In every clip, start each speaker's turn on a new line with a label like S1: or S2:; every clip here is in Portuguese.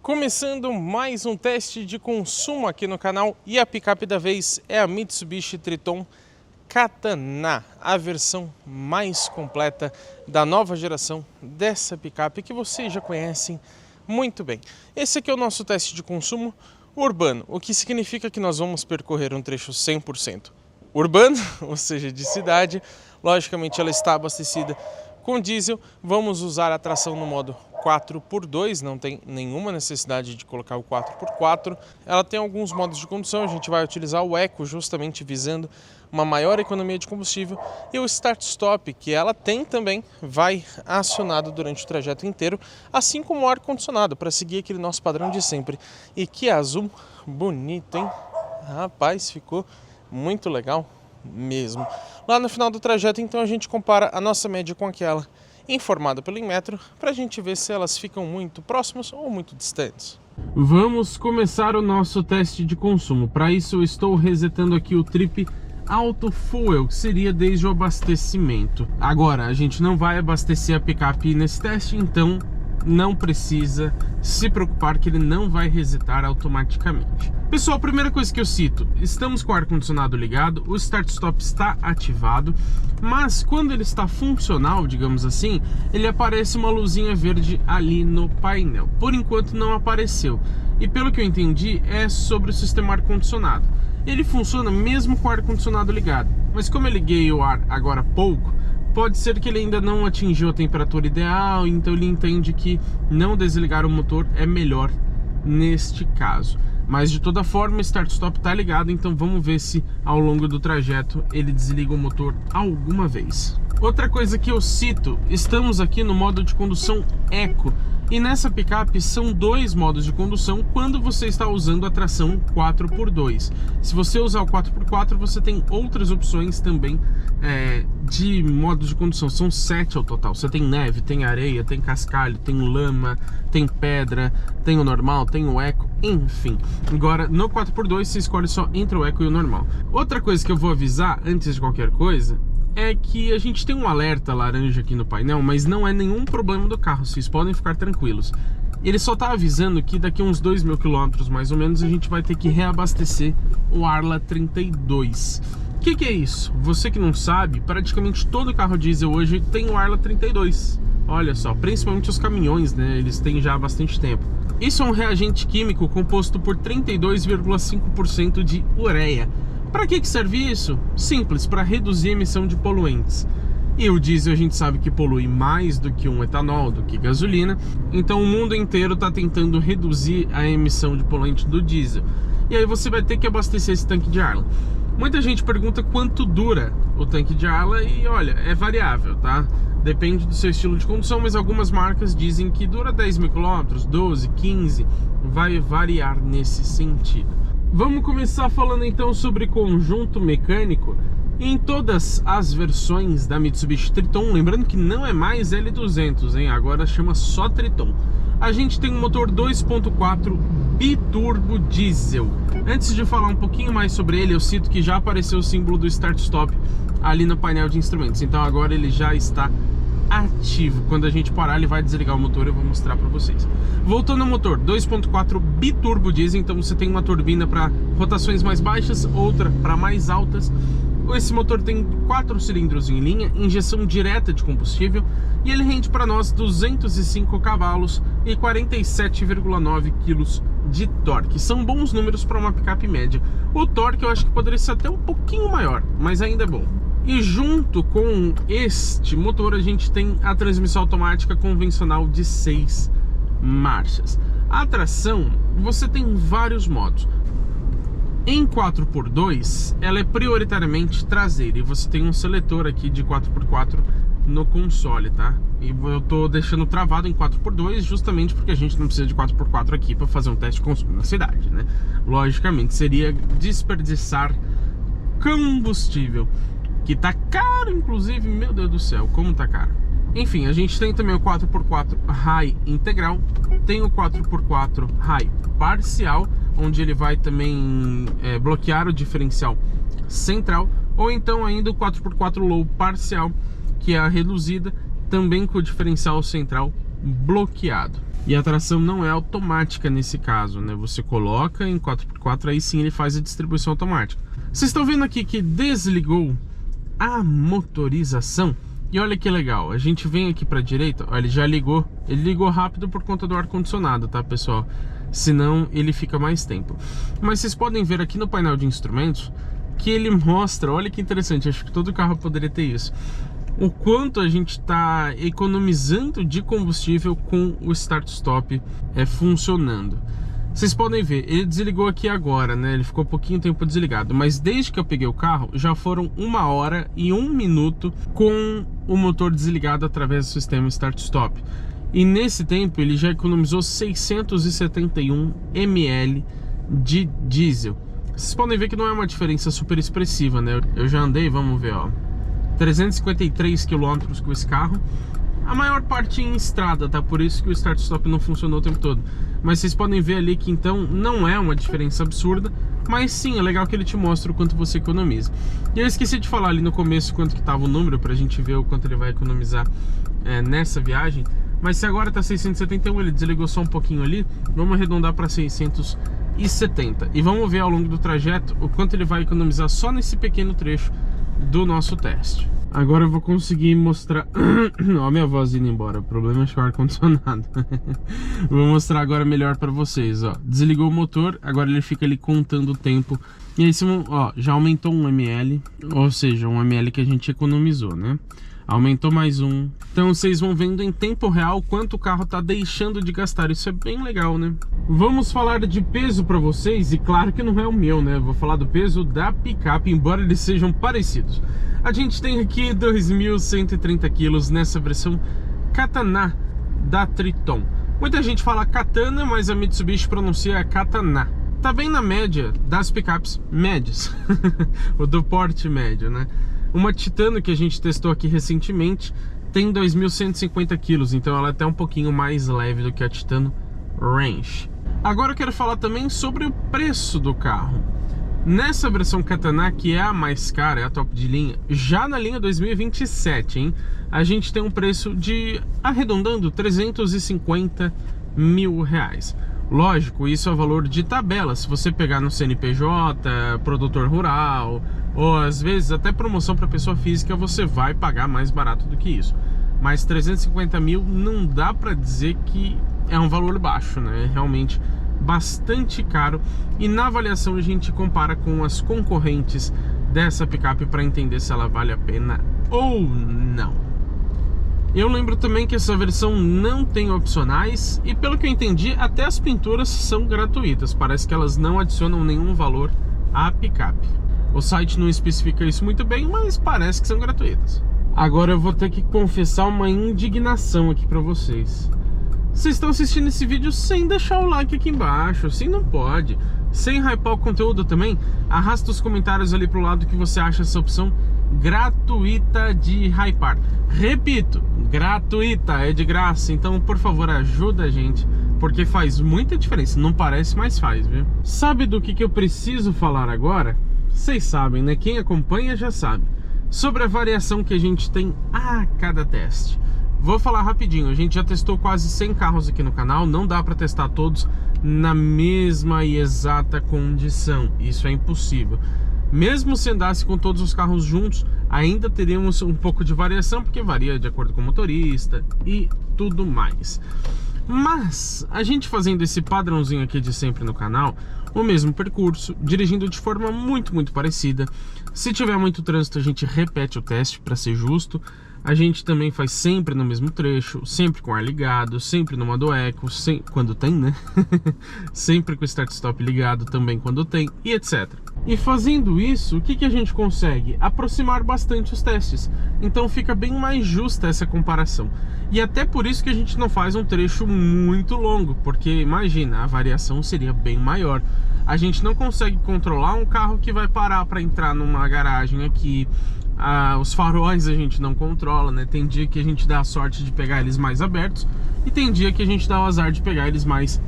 S1: Começando mais um teste de consumo aqui no canal, e a picape da vez é a Mitsubishi Triton Katana, a versão mais completa da nova geração dessa picape que vocês já conhecem muito bem. Esse aqui é o nosso teste de consumo urbano, o que significa que nós vamos percorrer um trecho 100% urbano, ou seja, de cidade. Logicamente ela está abastecida com diesel, vamos usar a tração no modo 4x2, não tem nenhuma necessidade de colocar o 4x4. Ela tem alguns modos de condução, a gente vai utilizar o Eco justamente visando uma maior economia de combustível, e o Start-Stop, que ela tem também, vai acionado durante o trajeto inteiro, assim como o ar-condicionado, para seguir aquele nosso padrão de sempre. E que azul bonito, hein? Rapaz, ficou muito legal mesmo. Lá no final do trajeto, então, a gente compara a nossa média com aquela informada pelo Inmetro, para a gente ver se elas ficam muito próximas ou muito distantes. Vamos começar o nosso teste de consumo. Para isso eu estou resetando aqui o trip Auto Fuel, que seria desde o abastecimento. Agora, a gente não vai abastecer a picape nesse teste, então não precisa se preocupar que ele não vai resetar automaticamente. Pessoal, primeira coisa que eu cito, estamos com o ar-condicionado ligado, o Start-Stop está ativado, mas quando ele está funcional, digamos assim, ele aparece uma luzinha verde ali no painel. Por enquanto não apareceu, e pelo que eu entendi é sobre o sistema ar-condicionado. Ele funciona mesmo com o ar-condicionado ligado, mas como eu liguei o ar agora há pouco, pode ser que ele ainda não atingiu a temperatura ideal, então ele entende que não desligar o motor é melhor neste caso. Mas de toda forma o Start-Stop está ligado, então vamos ver se ao longo do trajeto ele desliga o motor alguma vez. Outra coisa que eu cito, estamos aqui no modo de condução Eco, e nessa picape são dois modos de condução quando você está usando a tração 4x2. Se você usar o 4x4, você tem outras opções também de modos de condução. São 7 ao total. Você tem neve, tem areia, tem cascalho, tem lama, tem pedra, tem o normal, tem o Eco, enfim. Agora, no 4x2 você escolhe só entre o Eco e o normal. Outra coisa que eu vou avisar antes de qualquer coisa é que a gente tem um alerta laranja aqui no painel, mas não é nenhum problema do carro, vocês podem ficar tranquilos. Ele só está avisando que daqui a uns 2.000 km mais ou menos a gente vai ter que reabastecer o Arla 32. O que é isso? Você que não sabe, praticamente todo carro diesel hoje tem o Arla 32. Olha só, principalmente os caminhões, né? Eles têm já há bastante tempo. Isso é um reagente químico composto por 32,5% de ureia. Para que serve isso? Simples, para reduzir a emissão de poluentes. E o diesel a gente sabe que polui mais do que um etanol, do que gasolina. Então o mundo inteiro está tentando reduzir a emissão de poluente do diesel. E aí você vai ter que abastecer esse tanque de Arla. Muita gente pergunta quanto dura o tanque de Arla e olha, é variável, tá? Depende do seu estilo de condução, mas algumas marcas dizem que dura 10.000 km, 12, 15, vai variar nesse sentido. Vamos começar falando então sobre conjunto mecânico. Em todas as versões da Mitsubishi Triton, lembrando que não é mais L200, hein? Agora chama só Triton. A gente tem um motor 2.4 biturbo diesel. Antes de falar um pouquinho mais sobre ele, eu cito que já apareceu o símbolo do Start-Stop ali no painel de instrumentos. Então agora ele já está ativo. Quando a gente parar, ele vai desligar o motor, eu vou mostrar para vocês. Voltando ao motor, 2.4 biturbo diesel, então você tem uma turbina para rotações mais baixas, outra para mais altas. Esse motor tem 4 cilindros em linha, injeção direta de combustível, e ele rende para nós 205 cavalos e 47,9 kg de torque. São bons números para uma picape média. O torque eu acho que poderia ser até um pouquinho maior, mas ainda é bom. E junto com este motor a gente tem a transmissão automática convencional de 6 marchas. A tração, você tem vários modos. Em 4x2, ela é prioritariamente traseira e você tem um seletor aqui de 4x4 no console, tá? E eu tô deixando travado em 4x2 justamente porque a gente não precisa de 4x4 aqui para fazer um teste de consumo na cidade, né? Logicamente, seria desperdiçar combustível, que tá caro, inclusive, meu Deus do céu, como tá caro. Enfim, a gente tem também o 4x4 High integral, tem o 4x4 High parcial, onde ele vai também bloquear o diferencial central, ou então ainda o 4x4 Low parcial, que é a reduzida, também com o diferencial central bloqueado. E a tração não é automática nesse caso, né? Você coloca em 4x4, aí sim ele faz a distribuição automática. Vocês estão vendo aqui que desligou a motorização. E olha que legal, a gente vem aqui para a direita, ó, ele já ligou. Ele ligou rápido por conta do ar-condicionado, tá, pessoal? Senão ele fica mais tempo. Mas vocês podem ver aqui no painel de instrumentos que ele mostra, olha que interessante, acho que todo carro poderia ter isso, o quanto a gente está economizando de combustível com o start-stop funcionando. Vocês podem ver, ele desligou aqui agora, né? Ele ficou pouquinho tempo desligado, mas desde que eu peguei o carro, já foram 1 hora e 1 minuto com o motor desligado através do sistema start-stop. E nesse tempo ele já economizou 671 ml de diesel. Vocês podem ver que não é uma diferença super expressiva, né? Eu já andei, vamos ver, ó, 353 km com esse carro. A maior parte em estrada, tá? Por isso que o start-stop não funcionou o tempo todo. Mas vocês podem ver ali que então não é uma diferença absurda, mas sim, é legal que ele te mostra o quanto você economiza. E eu esqueci de falar ali no começo quanto que tava o número, pra gente ver o quanto ele vai economizar nessa viagem. Mas se agora tá 671, ele desligou só um pouquinho ali, vamos arredondar para 670. E vamos ver ao longo do trajeto o quanto ele vai economizar só nesse pequeno trecho do nosso teste. Agora eu vou conseguir mostrar... Ó, minha voz indo embora, o problema é o ar-condicionado. Vou mostrar agora melhor para vocês, ó. Desligou o motor, agora ele fica ali contando o tempo. E aí, ó, já aumentou 1 ml, ou seja, 1 ml que a gente economizou, né? Aumentou mais 1. Então vocês vão vendo em tempo real quanto o carro tá deixando de gastar. Isso é bem legal, né? Vamos falar de peso para vocês. E claro que não é o meu, né? Vou falar do peso da picape, embora eles sejam parecidos. A gente tem aqui 2.130 kg nessa versão Katana da Triton. Muita gente fala Katana, mas a Mitsubishi pronuncia Katana. Tá bem na média das picapes médias. O do porte médio, né? Uma Titano que a gente testou aqui recentemente tem 2.150 kg, então ela é até um pouquinho mais leve do que a Titano Range. Agora eu quero falar também sobre o preço do carro. Nessa versão Katana, que é a mais cara, é a top de linha, já na linha 2027, hein, a gente tem um preço de, arredondando, 350 mil reais. Lógico, isso é valor de tabela. Se você pegar no CNPJ, produtor rural, ou às vezes até promoção para pessoa física, você vai pagar mais barato do que isso. Mas 350 mil não dá para dizer que é um valor baixo, né? É realmente bastante caro. E na avaliação a gente compara com as concorrentes dessa picape para entender se ela vale a pena ou não. Eu lembro também que essa versão não tem opcionais e, pelo que eu entendi, até as pinturas são gratuitas. Parece que elas não adicionam nenhum valor à picape. O site não especifica isso muito bem, mas parece que são gratuitas. Agora eu vou ter que confessar uma indignação aqui pra vocês. Vocês estão assistindo esse vídeo sem deixar o like aqui embaixo, assim não pode. Sem hypar o conteúdo também, arrasta os comentários ali pro lado que você acha essa opção gratuita de hypar. Repito, gratuita, é de graça, então por favor ajuda a gente, porque faz muita diferença, não parece, mas faz, viu? Sabe do que eu preciso falar agora? Vocês sabem, né? Quem acompanha já sabe. Sobre a variação que a gente tem a cada teste. Vou falar rapidinho, a gente já testou quase 100 carros aqui no canal, não dá para testar todos na mesma e exata condição, isso é impossível. Mesmo se andasse com todos os carros juntos, ainda teríamos um pouco de variação, porque varia de acordo com o motorista e tudo mais. Mas a gente fazendo esse padrãozinho aqui de sempre no canal, o mesmo percurso, dirigindo de forma muito parecida. Se tiver muito trânsito, a gente repete o teste para ser justo. A gente também faz sempre no mesmo trecho, sempre com ar ligado, sempre no modo eco, quando tem, né? Sempre com o start-stop ligado também quando tem, e etc. E fazendo isso, o que a gente consegue? Aproximar bastante os testes. Então fica bem mais justa essa comparação. E até por isso que a gente não faz um trecho muito longo, porque imagina, a variação seria bem maior. A gente não consegue controlar um carro que vai parar para entrar numa garagem aqui. Os faróis a gente não controla, né? Tem dia que a gente dá a sorte de pegar eles mais abertos e tem dia que a gente dá o azar de pegar eles mais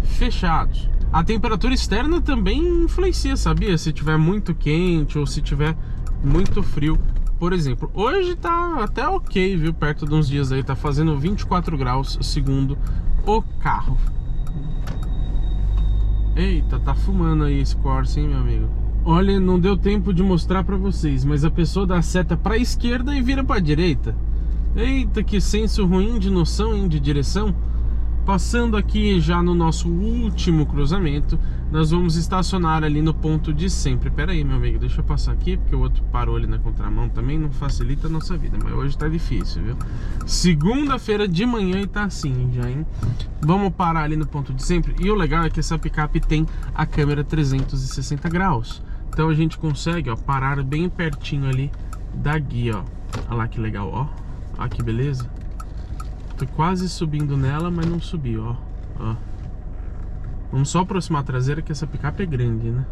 S1: fechados. A temperatura externa também influencia, sabia? Se tiver muito quente ou se tiver muito frio. Por exemplo, hoje tá até ok, viu? Perto de uns dias aí, tá fazendo 24 graus segundo o carro. Eita, tá fumando aí esse Corsa, hein, meu amigo? Olha, não deu tempo de mostrar pra vocês, mas a pessoa dá a seta pra esquerda e vira pra direita. Eita, que senso ruim de noção, hein, de direção. Passando aqui já no nosso último cruzamento, nós vamos estacionar ali no ponto de sempre. Pera aí, meu amigo, deixa eu passar aqui, porque o outro parou ali na contramão também, não facilita a nossa vida, mas hoje tá difícil, viu? Segunda-feira de manhã e tá assim já, hein? Vamos parar ali no ponto de sempre. E o legal é que essa picape tem a câmera 360 graus. Então a gente consegue, ó, parar bem pertinho ali da guia, ó. Olha lá que legal, ó. Olha que beleza. Tô quase subindo nela, mas não subi, ó. Vamos só aproximar a traseira, que essa picape é grande, né?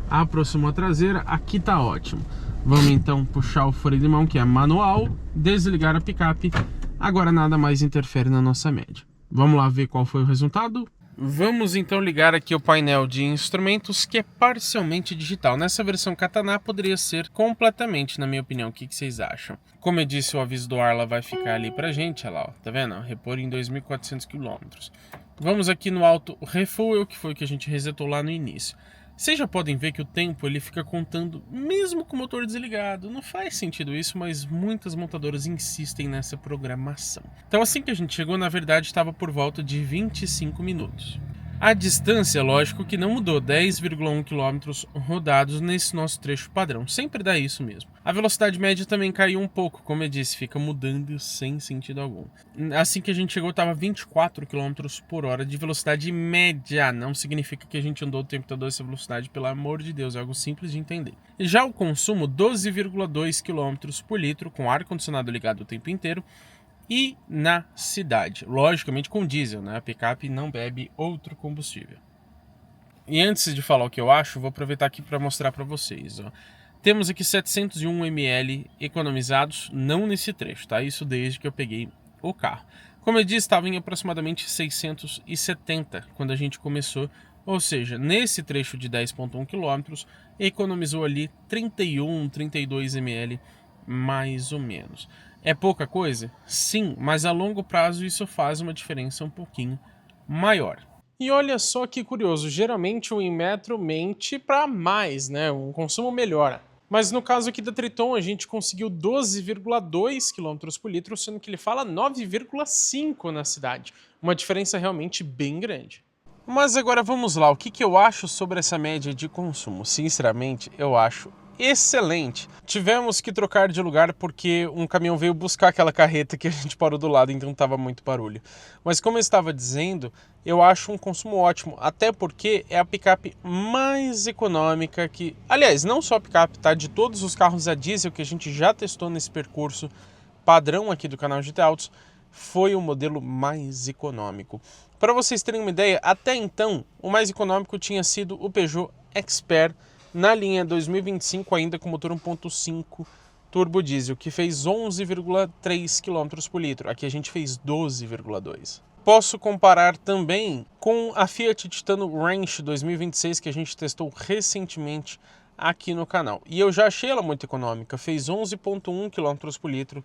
S1: Aproximou a traseira, aqui tá ótimo. Vamos então puxar o freio de mão, que é manual, desligar a picape. Agora nada mais interfere na nossa média. Vamos lá ver qual foi o resultado? Vamos então ligar aqui o painel de instrumentos, que é parcialmente digital. Nessa versão Katana poderia ser completamente, na minha opinião. O que vocês acham? Como eu disse, o aviso do Arla vai ficar ali pra gente, olha lá, ó, tá vendo? Repor em 2.400 km. Vamos aqui no auto refuel, que foi o que a gente resetou lá no início. Vocês já podem ver que o tempo ele fica contando mesmo com o motor desligado. Não faz sentido isso, mas muitas montadoras insistem nessa programação. Então assim que a gente chegou, na verdade estava por volta de 25 minutos. A distância, lógico que não mudou, 10,1 km rodados nesse nosso trecho padrão, sempre dá isso mesmo. A velocidade média também caiu um pouco, como eu disse, fica mudando sem sentido algum. Assim que a gente chegou estava 24 km por hora de velocidade média, não significa que a gente andou o tempo todo essa velocidade, pelo amor de Deus, é algo simples de entender. Já o consumo, 12,2 km por litro, com ar-condicionado ligado o tempo inteiro, e na cidade, logicamente com diesel, né? A picape não bebe outro combustível. E antes de falar o que eu acho, vou aproveitar aqui para mostrar para vocês, ó. Temos aqui 701 ml economizados, não nesse trecho, tá? Isso desde que eu peguei o carro. Como eu disse, estava em aproximadamente 670 quando a gente começou, ou seja, nesse trecho de 10,1 km, economizou ali 31, 32 ml mais ou menos. É pouca coisa? Sim, mas a longo prazo isso faz uma diferença um pouquinho maior. E olha só que curioso, geralmente o Inmetro mente para mais, né? Um consumo melhora. Mas no caso aqui da Triton, a gente conseguiu 12,2 km por litro, sendo que ele fala 9,5 na cidade. Uma diferença realmente bem grande. Mas agora vamos lá, o que eu acho sobre essa média de consumo? Sinceramente, eu acho excelente. Tivemos que trocar de lugar porque um caminhão veio buscar aquela carreta que a gente parou do lado, então estava muito barulho. Mas como eu estava dizendo, eu acho um consumo ótimo, até porque é a picape mais econômica que... Aliás, não só a picape, tá? De todos os carros a diesel que a gente já testou nesse percurso padrão aqui do canal GT Autos, foi o modelo mais econômico. Para vocês terem uma ideia, até então, o mais econômico tinha sido o Peugeot Expert, na linha 2025 ainda com motor 1.5 turbo diesel, que fez 11,3 km por litro. Aqui a gente fez 12,2. Posso comparar também com a Fiat Titano Range 2026, que a gente testou recentemente aqui no canal. E eu já achei ela muito econômica, fez 11,1 km por litro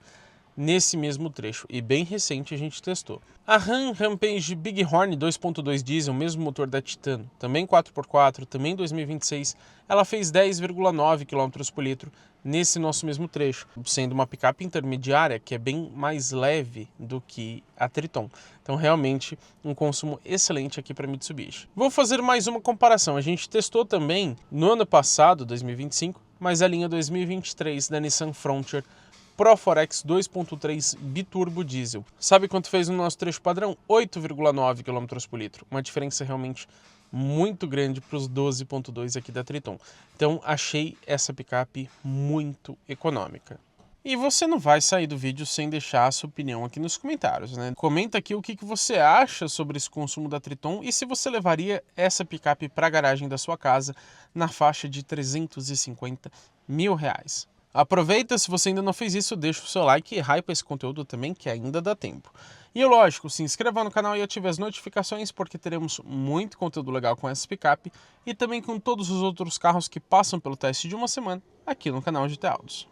S1: nesse mesmo trecho, e bem recente a gente testou. A Ram Rampage Bighorn 2.2 diesel, mesmo motor da Titano, também 4x4, também 2026, ela fez 10,9 km por litro nesse nosso mesmo trecho, sendo uma picape intermediária que é bem mais leve do que a Triton. Então realmente um consumo excelente aqui para Mitsubishi. Vou fazer mais uma comparação, a gente testou também no ano passado, 2025, mas a linha 2023 da Nissan Frontier Pro 4X 2.3 biturbo diesel. Sabe quanto fez no nosso trecho padrão? 8,9 km por litro. Uma diferença realmente muito grande para os 12.2 aqui da Triton. Então achei essa picape muito econômica. E você não vai sair do vídeo sem deixar a sua opinião aqui nos comentários, né? Comenta aqui o que você acha sobre esse consumo da Triton e se você levaria essa picape para a garagem da sua casa na faixa de 350 mil reais. Aproveita, se você ainda não fez isso, deixa o seu like e hype esse conteúdo também, que ainda dá tempo. E lógico, se inscreva no canal e ative as notificações, porque teremos muito conteúdo legal com essa picape e também com todos os outros carros que passam pelo teste de uma semana aqui no canal GT Autos.